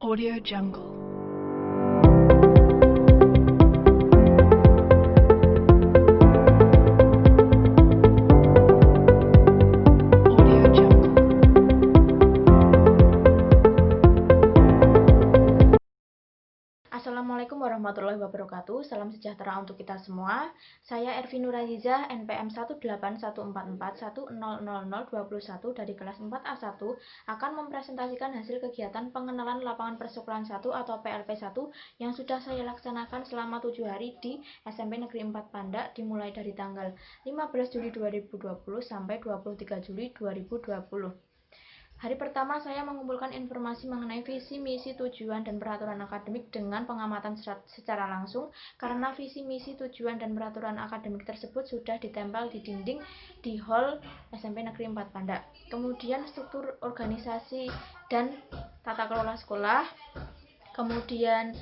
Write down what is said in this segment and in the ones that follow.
Audio Jungle. Audio Jungle. Assalamualaikum warahmatullahi wabarakatuh. Salam sejahtera untuk kita semua. Saya Ervi Nurayizah, NPM 18144100021 dari kelas 4A1 akan mempresentasikan hasil kegiatan pengenalan lapangan persekolahan 1 atau PLP1 yang sudah saya laksanakan selama 7 hari di SMP Negeri 4 Pandak dimulai dari tanggal 15 Juli 2020 sampai 23 Juli 2020. Hari pertama saya mengumpulkan informasi mengenai visi, misi, tujuan, dan peraturan akademik dengan pengamatan secara langsung karena visi, misi, tujuan, dan peraturan akademik tersebut sudah ditempel di dinding di hall SMP Negeri 4 Pandak. Kemudian struktur organisasi dan tata kelola sekolah, kemudian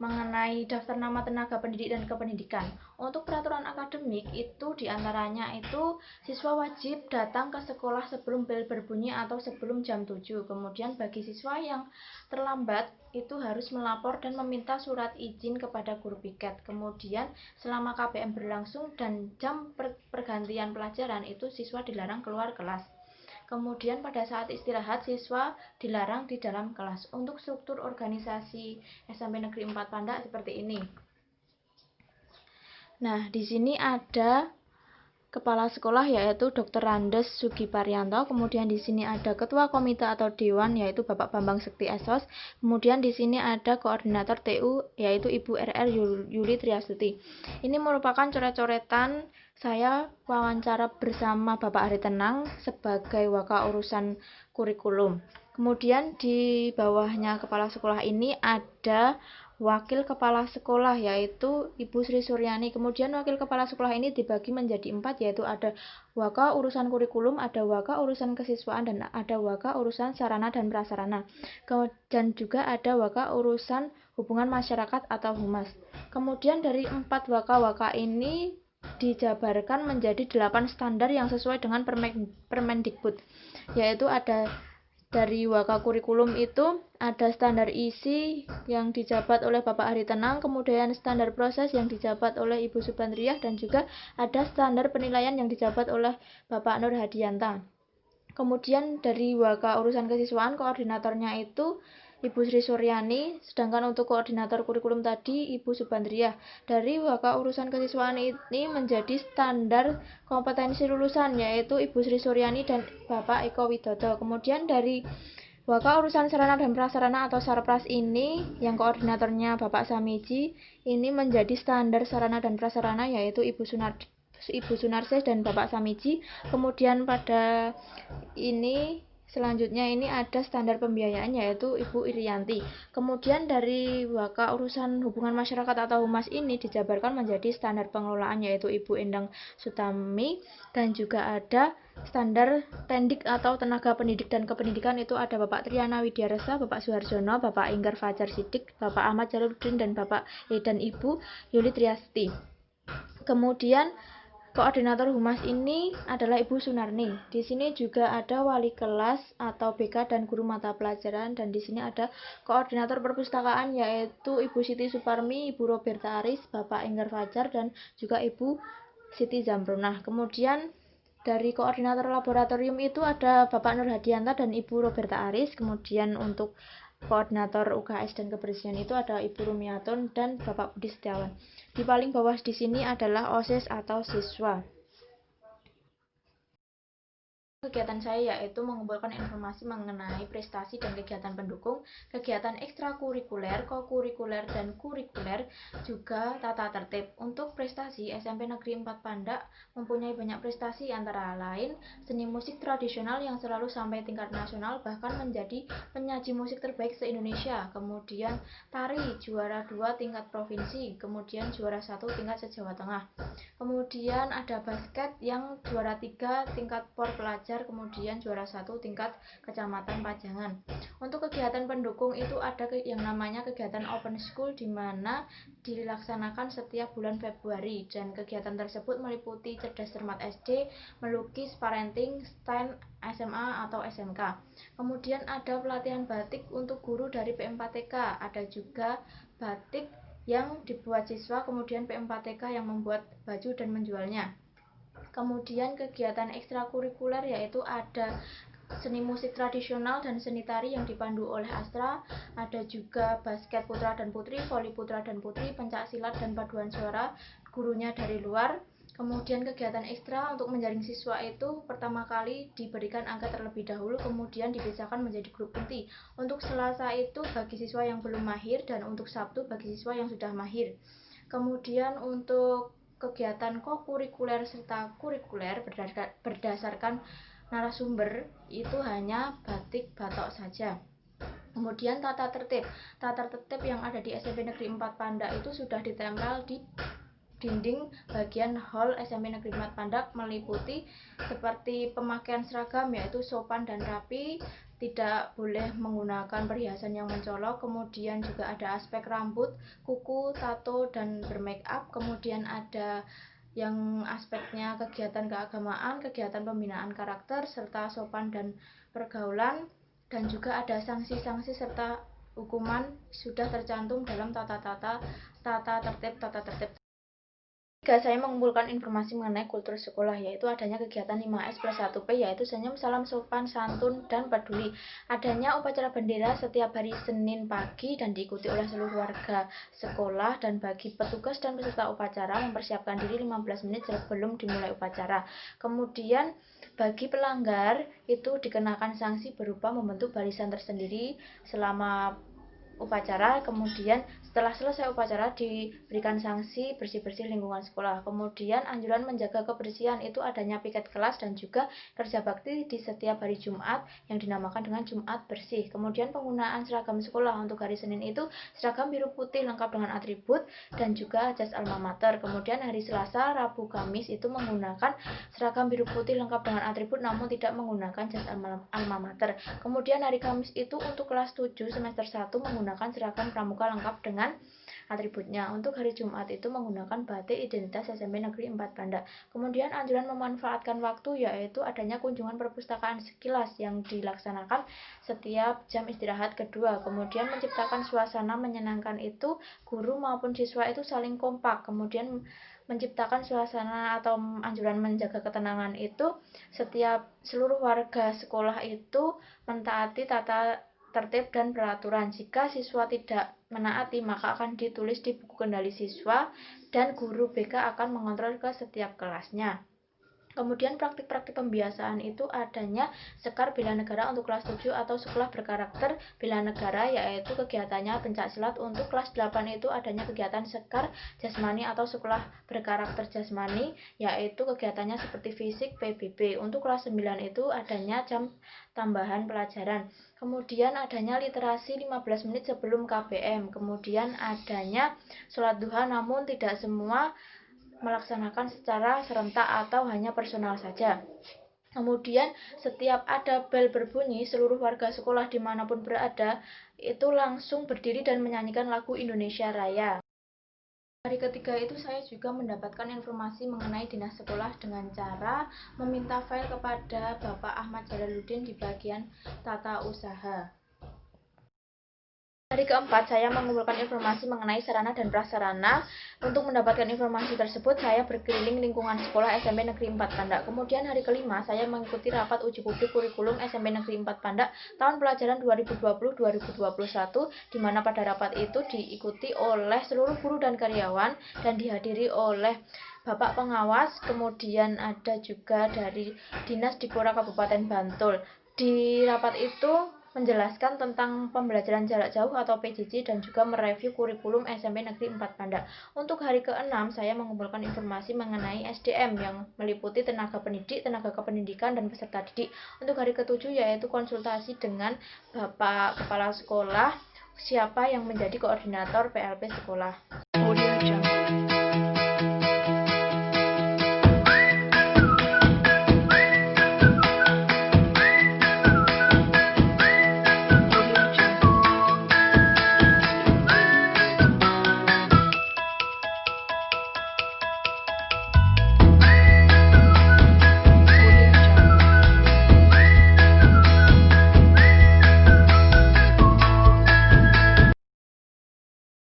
mengenai daftar nama tenaga pendidik dan kependidikan. Untuk peraturan akademik itu diantaranya itu siswa wajib datang ke sekolah sebelum bel berbunyi atau sebelum jam 7. Kemudian bagi siswa yang terlambat itu harus melapor dan meminta surat izin kepada guru piket. Kemudian selama KBM berlangsung dan jam pergantian pelajaran itu siswa dilarang keluar kelas. Kemudian pada saat istirahat, siswa dilarang di dalam kelas. Untuk struktur organisasi SMP Negeri 4 Pandak seperti ini. Nah, di sini ada kepala sekolah yaitu Dr. Randes Sugiparyanto, kemudian di sini ada ketua komite atau dewan yaitu Bapak Bambang Sekti Esos, kemudian di sini ada koordinator TU yaitu Ibu RR Yuli Triastuti. Ini merupakan coret-coretan saya wawancara bersama Bapak Ari Tenang sebagai waka urusan kurikulum. Kemudian di bawahnya kepala sekolah ini ada wakil kepala sekolah yaitu Ibu Sri Suryani. Kemudian wakil kepala sekolah ini dibagi menjadi 4 yaitu ada waka urusan kurikulum, ada waka urusan kesiswaan, dan ada waka urusan sarana dan prasarana. Dan juga ada waka urusan hubungan masyarakat atau humas. Kemudian dari 4 waka-waka ini dijabarkan menjadi 8 standar yang sesuai dengan Permendikbud, yaitu ada dari waka kurikulum itu ada standar isi yang dijabat oleh Bapak Ari Tenang, kemudian standar proses yang dijabat oleh Ibu Subandriah, dan juga ada standar penilaian yang dijabat oleh Bapak Nur Hadianta. Kemudian dari waka urusan kesiswaan koordinatornya itu Ibu Sri Suryani, sedangkan untuk koordinator kurikulum tadi Ibu Subandriah. Dari waka urusan kesiswaan ini menjadi standar kompetensi lulusan yaitu Ibu Sri Suryani dan Bapak Eko Widodo. Kemudian dari waka urusan sarana dan prasarana atau Sarpras ini yang koordinatornya Bapak Samiji, ini menjadi standar sarana dan prasarana yaitu Ibu Sunarses dan Bapak Samiji. Kemudian pada ini selanjutnya ini ada standar pembiayaan yaitu Ibu Irianti. Kemudian dari waka urusan hubungan masyarakat atau humas ini dijabarkan menjadi standar pengelolaan yaitu Ibu Endang Sutami, dan juga ada standar tendik atau tenaga pendidik dan kependidikan itu ada Bapak Triana Widyaresa, Bapak Suharjono, Bapak Inggar Fajar Sidik, Bapak Ahmad Jaludin, dan Bapak dan Ibu Yuli Triasti. Kemudian koordinator humas ini adalah Ibu Sunarni. Di sini juga ada wali kelas atau BK dan guru mata pelajaran, dan di sini ada koordinator perpustakaan yaitu Ibu Siti Suparmi, Ibu Roberta Aris, Bapak Enggar Fajar, dan juga Ibu Siti Zamrunah. Kemudian dari koordinator laboratorium itu ada Bapak Nur Hadianta dan Ibu Roberta Aris. Kemudian untuk koordinator UKS dan kebersihan itu ada Ibu Rumiatun dan Bapak Budi Setiawan. Di paling bawah di sini adalah OSIS atau siswa. Kegiatan saya yaitu mengumpulkan informasi mengenai prestasi dan kegiatan pendukung, kegiatan ekstrakurikuler, kokurikuler, dan kurikuler, juga tata tertib. Untuk prestasi, SMP Negeri 4 Pandak mempunyai banyak prestasi antara lain seni musik tradisional yang selalu sampai tingkat nasional bahkan menjadi penyaji musik terbaik se-Indonesia. Kemudian tari juara 2 tingkat provinsi, kemudian juara 1 tingkat se-Jawa Tengah. Kemudian ada basket yang juara 3 tingkat por pelajar pelajar, kemudian juara 1 tingkat kecamatan Pajangan. Untuk kegiatan pendukung itu ada yang namanya kegiatan open school, di mana dilaksanakan setiap bulan Februari, dan kegiatan tersebut meliputi cerdas cermat SD, melukis, parenting, STEM, SMA atau SMK. Kemudian ada pelatihan batik untuk guru dari P4TK, ada juga batik yang dibuat siswa, kemudian P4TK yang membuat baju dan menjualnya. Kemudian kegiatan ekstrakurikuler yaitu ada seni musik tradisional dan seni tari yang dipandu oleh Astra, ada juga basket putra dan putri, voli putra dan putri, pencak silat dan paduan suara, gurunya dari luar. Kemudian kegiatan ekstra untuk menjaring siswa itu pertama kali diberikan angka terlebih dahulu, kemudian dipisahkan menjadi grup inti. Untuk Selasa itu bagi siswa yang belum mahir, dan untuk Sabtu bagi siswa yang sudah mahir. Kemudian untuk kegiatan kokurikuler serta kurikuler berdasarkan narasumber itu hanya batik batok saja. Kemudian tata tertib yang ada di SMP Negeri 4 Pandak itu sudah ditempel di dinding bagian hall SMP Negeri 4 Pandak, meliputi seperti pemakaian seragam yaitu sopan dan rapi, tidak boleh menggunakan perhiasan yang mencolok, kemudian juga ada aspek rambut, kuku, tato, dan bermake up. Kemudian ada yang aspeknya kegiatan keagamaan, kegiatan pembinaan karakter, serta sopan dan pergaulan, dan juga ada sanksi-sanksi serta hukuman sudah tercantum dalam tata tertib. Saya mengumpulkan informasi mengenai kultur sekolah, yaitu adanya kegiatan 5S plus 1P, yaitu senyum, salam, sopan, santun, dan peduli. Adanya upacara bendera setiap hari Senin pagi dan diikuti oleh seluruh warga sekolah, dan bagi petugas dan peserta upacara mempersiapkan diri 15 menit sebelum dimulai upacara. Kemudian bagi pelanggar itu dikenakan sanksi berupa membentuk barisan tersendiri selama upacara. Kemudian setelah selesai upacara diberikan sanksi bersih-bersih lingkungan sekolah. Kemudian anjuran menjaga kebersihan itu adanya piket kelas dan juga kerja bakti di setiap hari Jumat yang dinamakan dengan Jumat bersih. Kemudian penggunaan seragam sekolah untuk hari Senin itu seragam biru putih lengkap dengan atribut dan juga jas alma mater. Kemudian hari Selasa, Rabu, Kamis itu menggunakan seragam biru putih lengkap dengan atribut namun tidak menggunakan jas alma mater. Kemudian hari Kamis itu untuk kelas 7 semester 1 menggunakan seragam pramuka lengkap dengan atributnya. Untuk hari Jumat itu menggunakan batik identitas SMP Negeri 4 Pandak. Kemudian anjuran memanfaatkan waktu yaitu adanya kunjungan perpustakaan sekilas yang dilaksanakan setiap jam istirahat kedua. Kemudian menciptakan suasana menyenangkan itu guru maupun siswa itu saling kompak. Kemudian menciptakan suasana atau anjuran menjaga ketenangan itu setiap seluruh warga sekolah itu mentaati tata tertib dan peraturan. Jika siswa tidak menaati maka akan ditulis di buku kendali siswa dan guru BK akan mengontrol ke setiap kelasnya. Kemudian praktik-praktik pembiasaan itu adanya Sekar Bela Negara untuk kelas 7 atau sekolah berkarakter bela negara, yaitu kegiatannya pencak silat. Untuk kelas 8 itu adanya kegiatan Sekar Jasmani atau sekolah berkarakter jasmani, yaitu kegiatannya seperti fisik, PBB. Untuk kelas 9 itu adanya jam tambahan pelajaran. Kemudian adanya literasi 15 menit sebelum KBM. Kemudian adanya sholat duha namun tidak semua melaksanakan secara serentak atau hanya personal saja. Kemudian setiap ada bel berbunyi, seluruh warga sekolah dimanapun berada itu langsung berdiri dan menyanyikan lagu Indonesia Raya. Hari ketiga itu saya juga mendapatkan informasi mengenai dinas sekolah dengan cara meminta file kepada Bapak Ahmad Jalaluddin di bagian tata usaha. Hari keempat, saya mengumpulkan informasi mengenai sarana dan prasarana. Untuk mendapatkan informasi tersebut, saya berkeliling lingkungan sekolah SMP Negeri 4 Pandak. Kemudian hari kelima, saya mengikuti rapat uji publik kurikulum SMP Negeri 4 Pandak tahun pelajaran 2020-2021, di mana pada rapat itu diikuti oleh seluruh guru dan karyawan dan dihadiri oleh Bapak Pengawas, kemudian ada juga dari Dinas Dipora Kabupaten Bantul. Di rapat itu menjelaskan tentang pembelajaran jarak jauh atau PJJ dan juga mereview kurikulum SMP Negeri 4 Pandak. Untuk hari ke-6, saya mengumpulkan informasi mengenai SDM yang meliputi tenaga pendidik, tenaga kependidikan, dan peserta didik. Untuk hari ke-7 yaitu konsultasi dengan Bapak Kepala Sekolah, siapa yang menjadi koordinator PLP sekolah.